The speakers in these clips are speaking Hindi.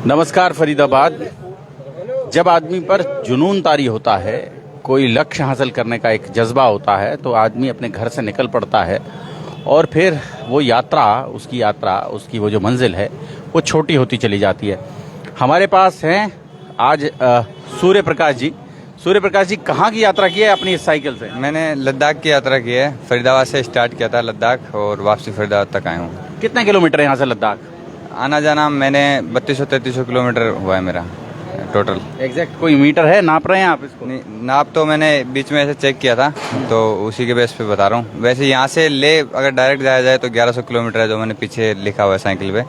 नमस्कार फरीदाबाद। जब आदमी पर जुनून तारी होता है, कोई लक्ष्य हासिल करने का एक जज्बा होता है, तो आदमी अपने घर से निकल पड़ता है और फिर वो यात्रा उसकी वो जो मंजिल है वो छोटी होती चली जाती है। हमारे पास हैं आज सूर्य प्रकाश जी। सूर्य प्रकाश जी, कहाँ की यात्रा की है अपनी इस साइकिल से? मैंने लद्दाख की यात्रा की है। फरीदाबाद से स्टार्ट किया था लद्दाख और वापसी फरीदाबाद तक आया हूँ। कितने किलोमीटर है यहाँ से लद्दाख? आना जाना मैंने 3200-3300 किलोमीटर हुआ है मेरा टोटल। एग्जैक्ट कोई मीटर है? नाप रहे हैं आप इसको? नहीं, नाप तो मैंने बीच में ऐसे चेक किया था, तो उसी के बेस पे बता रहा हूँ। वैसे यहाँ से ले अगर डायरेक्ट जाया जाए तो 1100 किलोमीटर है, जो मैंने पीछे लिखा हुआ है साइकिल पे।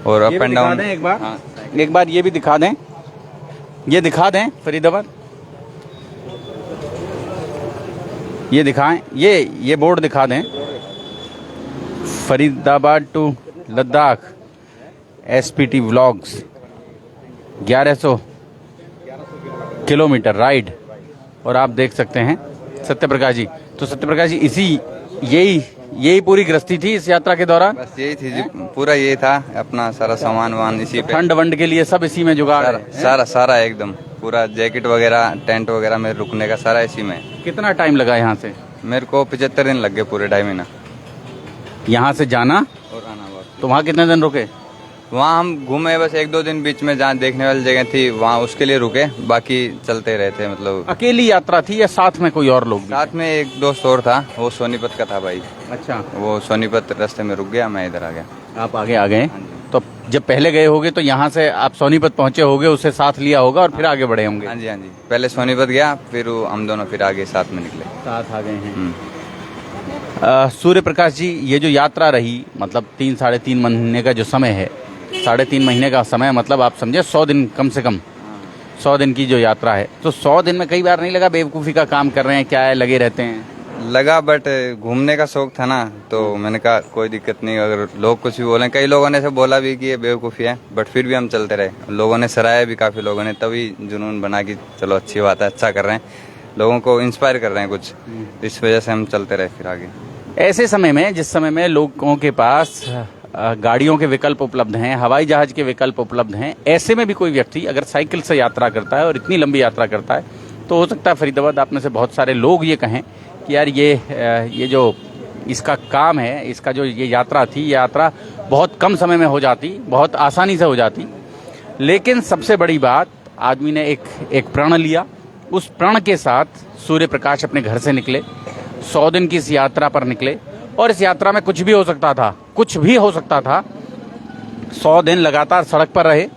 और अप एंड डाउन एक बार ये भी दिखा दें, ये दिखा दें फरीदाबाद, ये दिखाएं, ये बोर्ड दिखा दें। Faridabad to Ladakh SPT vlogs 1100 kilometre ride. और आप देख सकते हैं सत्यप्रकाश जी। तो सत्यप्रकाश जी, यही पूरी गृहस्थी थी इस यात्रा के दौरान? बस यही थी, पूरा यही था। अपना सारा सामान वान इसी पे, ठंड वंड के लिए सब इसी में जुगाड़ है? सारा एकदम पूरा जैकेट वगैरह, टेंट वगैरह में रुकने का सारा इसी में। कितना टाइम लगा यहाँ से? मेरे को 75 दिन लग गए, पूरे 2.5 महीना यहाँ से जाना और आना। तो वहाँ कितने दिन रुके? वहाँ हम घूमे बस 1-2 दिन, बीच में जहाँ देखने वाली जगह थी वहाँ उसके लिए रुके, बाकी चलते रहे थे। मतलब अकेली यात्रा थी या साथ में कोई और लोग भी? साथ में एक दोस्त और था, वो सोनीपत का था भाई। अच्छा, वो सोनीपत रास्ते में रुक गया, मैं इधर आ गया। आप आगे आ गए? तो जब पहले गए होगे तो यहाँ से आप सोनीपत पहुँचे होगे, उससे साथ लिया होगा और फिर आगे बढ़े होंगे? हाँ जी, पहले सोनीपत गया, फिर हम दोनों फिर आगे साथ में निकले, साथ आ गए हैं। सूर्य प्रकाश जी, ये जो यात्रा रही, मतलब 3-3.5 महीने का जो समय है, 3.5 महीने का समय, मतलब आप समझे 100 दिन, कम से कम 100 दिन की जो यात्रा है। तो 100 दिन में कई बार नहीं लगा बेवकूफ़ी का काम कर रहे हैं, क्या है, लगे रहते हैं? लगा, बट घूमने का शौक था ना, तो मैंने कहा कोई दिक्कत नहीं, अगर लोग कुछ भी बोले। कई लोगों ने ऐसे बोला भी कि ये बेवकूफ़ी है, बट फिर भी हम चलते रहे। लोगों ने सराहा भी, काफ़ी लोगों ने, तभी जुनून बना कि चलो अच्छी बात है, अच्छा कर रहे हैं, लोगों को इंस्पायर कर रहे हैं कुछ, इस वजह से हम चलते रहे फिर आगे। ऐसे समय में, जिस समय में लोगों के पास गाड़ियों के विकल्प उपलब्ध हैं, हवाई जहाज के विकल्प उपलब्ध हैं, ऐसे में भी कोई व्यक्ति अगर साइकिल से यात्रा करता है और इतनी लंबी यात्रा करता है, तो हो सकता है फरीदाबाद आप में से बहुत सारे लोग ये कहें कि यार ये जो इसका काम है, इसका जो ये यात्रा थी, ये यात्रा बहुत कम समय में हो जाती, बहुत आसानी से हो जाती। लेकिन सबसे बड़ी बात, आदमी ने एक प्रण लिया। उस प्रण के साथ सूर्य प्रकाश अपने घर से निकले, 100 दिन की इस यात्रा पर निकले। और इस यात्रा में कुछ भी हो सकता था। 100 दिन लगातार सड़क पर रहे।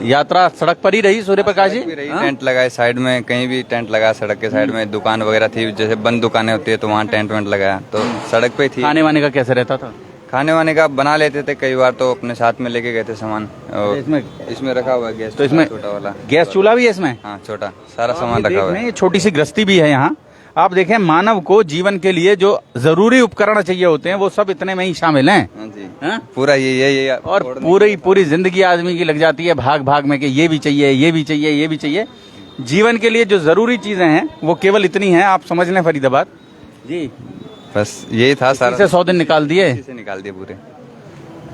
यात्रा सड़क पर ही रही सूर्य प्रकाश जी? टेंट लगाए साइड में, कहीं भी टेंट लगाया सड़क के साइड में। दुकान वगैरह थी, जैसे बंद दुकानें होती है तो वहाँ टेंट वेंट लगाया, तो सड़क पे थी। खाने वाने का कैसे रहता था? खाने वाने का बना लेते थे, कई बार तो अपने साथ में लेके गए थे सामान। और इसमें रखा हुआ है गैस, तो इसमें छोटा वाला गैस चूल्हा भी है इसमें? हाँ, छोटा सारा सामान रखा हुआ है। छोटी सी गृहस्थी भी है यहाँ। आप देखें, मानव को जीवन के लिए जो जरूरी उपकरण चाहिए होते हैं वो सब इतने में ही शामिल हैं। हाँ जी, हाँ? पूरा ये और पूरी जिंदगी आदमी की लग जाती है भाग में कि ये भी चाहिए। जीवन के लिए जो जरूरी चीजें हैं वो केवल इतनी हैं, आप समझ लें फरीदाबाद जी। बस यही था सारा। 100 दिन निकाल दिए पूरे।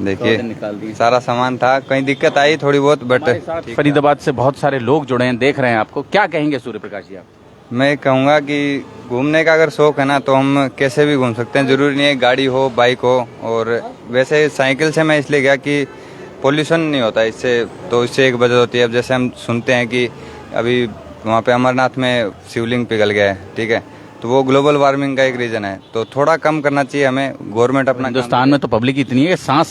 देखिए सारा सामान था, कहीं दिक्कत आई थोड़ी बहुत, बट फरीदाबाद से बहुत सारे लोग जुड़े हैं, देख रहे हैं आपको। क्या कहेंगे सूर्य प्रकाश जी आप? मैं कहूँगा कि घूमने का अगर शौक है ना, तो हम कैसे भी घूम सकते हैं, ज़रूरी नहीं है गाड़ी हो, बाइक हो। और वैसे साइकिल से मैं इसलिए गया कि पोल्यूशन नहीं होता इससे, तो इससे एक वजह होती है। अब जैसे हम सुनते हैं कि अभी वहाँ पे अमरनाथ में शिवलिंग पिघल गया है, ठीक है, तो वो ग्लोबल वार्मिंग का एक रीज़न है। तो थोड़ा कम करना चाहिए हमें, गवर्नमेंट अपना। हिंदुस्तान में तो पब्लिक इतनी है कि सांस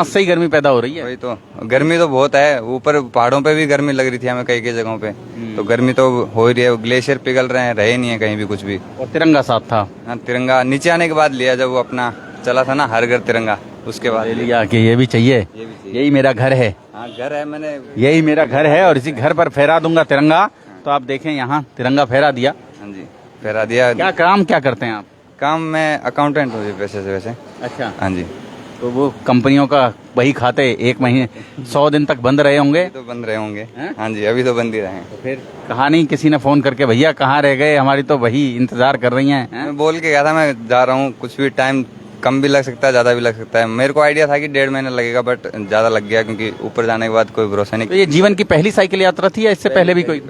से ही गर्मी पैदा हो रही है। वही तो, गर्मी तो बहुत है, ऊपर पहाड़ों पे भी गर्मी लग रही थी हमें कई जगहों पे। तो गर्मी तो हो ही रही है, ग्लेशियर पिघल रहे नहीं है कहीं भी कुछ भी। और तिरंगा साथ था? हाँ, तिरंगा नीचे आने के बाद लिया, जब वो अपना चला था ना हर घर तिरंगा, उसके बाद लिया कि ये भी चाहिए, यही मेरा घर है। हाँ, घर है, मैंने यही मेरा घर है और इसी घर पर फहरा दूंगा तिरंगा। तो आप देखें यहाँ तिरंगा फहरा दिया। हाँ जी, फहरा दिया। क्या करते हैं आप? काम मैं अकाउंटेंट हूँ पैसे से वैसे। अच्छा। हाँ जी। तो वो कंपनियों का वही खाते 1 महीने 100 दिन तक बंद रहे होंगे? तो बंद रहे होंगे। हाँ जी, अभी तो बंद ही रहे हैं। तो फिर कहा नहीं किसी ने फोन करके, भैया कहाँ रह गए, हमारी तो वही इंतजार कर रही हैं? मैं बोल के गया था मैं जा रहा हूँ, कुछ भी टाइम कम भी लग सकता है, ज़्यादा भी लग सकता है। मेरे को आइडिया था कि 1.5 महीना लगेगा, बट ज़्यादा लग गया क्योंकि ऊपर जाने के बाद कोई भरोसा नहीं। तो ये जीवन की पहली साइकिल यात्रा थी या इससे पहले भी कोई?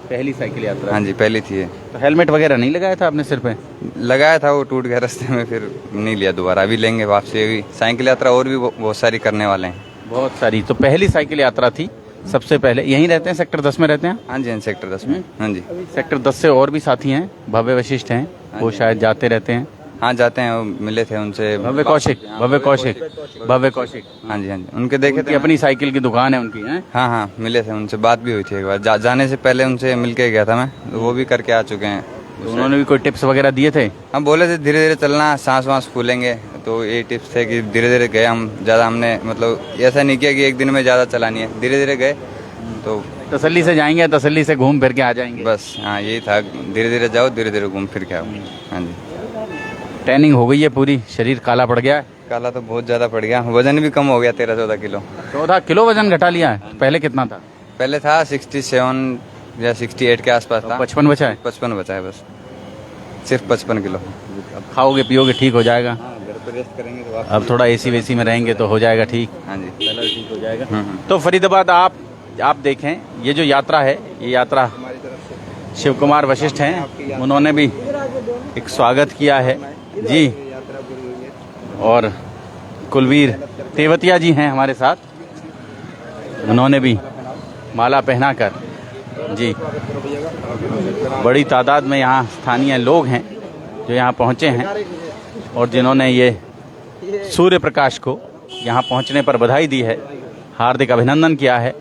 पहली साइकिल यात्रा? हाँ जी, पहली थी ये। तो हेलमेट वगैरह नहीं लगाया था आपने सिर पे? लगाया था, वो टूट गया रास्ते में, फिर नहीं लिया दोबारा। अभी लेंगे वापसी। अभी साइकिल यात्रा और भी बहुत सारी करने वाले हैं। बहुत सारी। तो पहली साइकिल यात्रा थी सबसे पहले। यहीं रहते हैं, सेक्टर 10 में रहते हैं? हाँ जी, सेक्टर 10 में। हाँ जी, सेक्टर 10 से और भी साथी हैं, भव्य वशिष्ठ हैं, वो शायद जाते रहते हैं। हाँ जाते हैं, वो मिले थे उनसे। भव्य कौशिक। हाँ जी, उनके देखे थे। अपनी साइकिल की दुकान है उनकी है? हाँ, मिले थे उनसे, बात भी हुई थी एक बार। जाने से पहले उनसे मिल के गया था मैं, तो वो भी करके आ चुके हैं। तो उन्होंने भी कोई टिप्स वगैरह दिए थे? हम बोले थे धीरे धीरे चलना, सांस वांस फूलेंगे, तो ये टिप्स थे कि धीरे धीरे गए हम। ज़्यादा हमने मतलब ऐसा नहीं किया कि एक दिन में ज़्यादा चलानी है, धीरे धीरे गए तो तसल्ली से जाएंगे, तसल्ली से घूम फिर के आ जाएंगे बस। हाँ, यही था, धीरे धीरे जाओ, धीरे धीरे घूम फिर के आओ। हाँ जी। टैनिंग हो गई है पूरी, शरीर काला पड़ गया है? काला तो बहुत ज़्यादा पड़ गया, वजन भी कम हो गया, 13-14 किलो। 14 किलो वजन घटा लिया है? पहले कितना था? पहले था 67 या 68 के आसपास था। 55 बचा है? 55 बचा है बस, सिर्फ 55 किलो। अब खाओगे पियोगे ठीक हो जाएगा? घर पे रेस्ट करेंगे तो अब थोड़ा एसी वेसी में रहेंगे तो हो जाएगा ठीक? हाँ जी, ठीक हो जाएगा। तो फरीदाबाद आप देखें, ये जो यात्रा है, ये यात्रा शिव कुमार वशिष्ठ हैं, उन्होंने भी एक स्वागत किया है जी। और कुलवीर तेवतिया जी हैं हमारे साथ, उन्होंने भी माला पहनाकर जी। बड़ी तादाद में यहाँ स्थानीय लोग हैं जो यहाँ पहुँचे हैं और जिन्होंने ये सूर्य प्रकाश को यहाँ पहुँचने पर बधाई दी है, हार्दिक अभिनंदन किया है।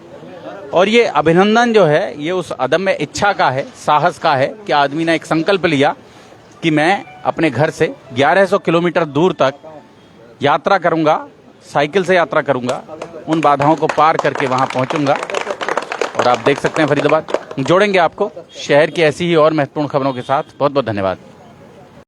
और ये अभिनंदन जो है, ये उस अदम्य इच्छा का है, साहस का है कि आदमी ने एक संकल्प लिया कि मैं अपने घर से 1100 किलोमीटर दूर तक यात्रा करूंगा, साइकिल से यात्रा करूंगा, उन बाधाओं को पार करके वहां पहुंचूंगा। और आप देख सकते हैं फरीदाबाद, जोड़ेंगे आपको शहर की ऐसी ही और महत्वपूर्ण खबरों के साथ। बहुत बहुत धन्यवाद।